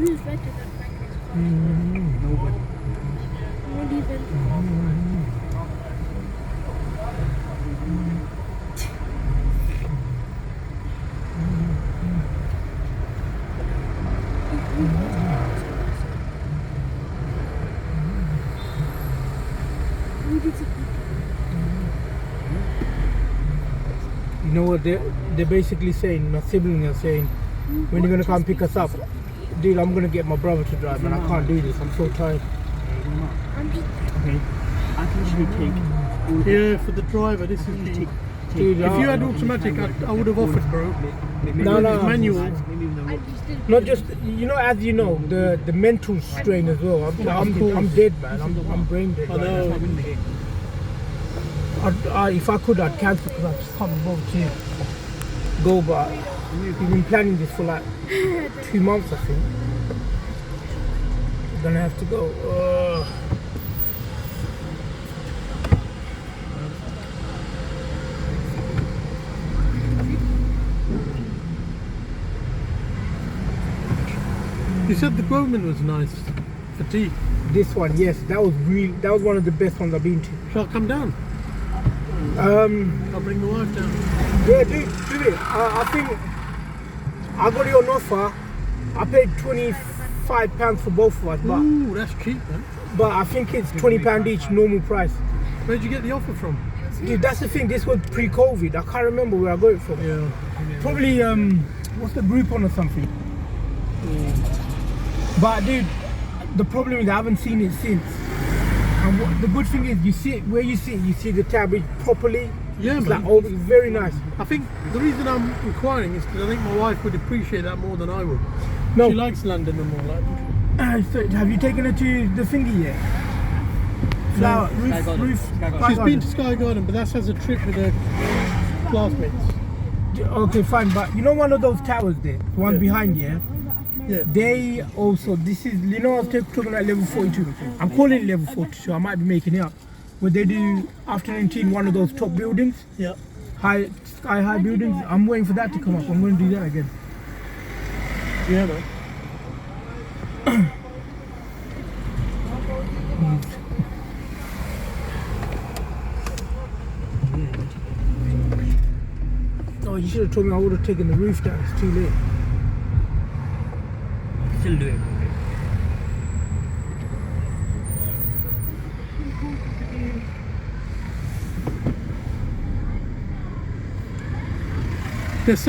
Who's better than Frank? Nobody. Not even. Who did it? You know what they're basically saying, my siblings are saying, when you're gonna come pick us up, dude, I'm gonna get my brother to drive, man. I can't do this. I'm so tired. I'm just. Okay. I can actually take all the Yeah, for the driver, this is the... Dude, If you had automatic, I would have offered, bro. No, no. It's manual. Not just, you know, as you know, the mental strain as well. I'm dead, man. I'm brain dead. I right know. now. If I could, I'd cancel because I just can't be bothered to go. But we've been planning this for like 2 months, I think. We're gonna have to go. You said the Bowman was nice for tea. This one, yes, that was one of the best ones I've been to. Shall I come down? I'll bring the wife down. Yeah, do it. I think I got it on offer. I paid £25 for both of us, Ooh, that's cheap, man. but I think it's £20 each normal price. Where'd you get the offer from? Dude, that's the thing. This was pre-COVID. I can't remember where I got it from. Yeah. Probably what's the Groupon or something. But dude, the problem is I haven't seen it since. And the good thing is you see it where you see the tab properly. Yeah, It's man. like, oh, it's very nice. I think the reason I'm inquiring is because I think my wife would appreciate that more than I would. No. She likes London and all that. So have you taken her to the thingy yet? Flower, roof. She's been to Sky Garden, but that's as a trip with her classmates. Okay, fine. But you know one of those towers there, the one Yeah. behind you. Yeah. They also, this is, you know, I was talking about level 42. I'm calling it level 42. I might be making it up. Where they do afternoon tea in one of those top buildings, Yeah. sky high buildings. I'm waiting for that to come up. I'm going to do that again. Yeah, man. Oh, you should have told me I would have taken the roof down. It's too late. Still do it. There's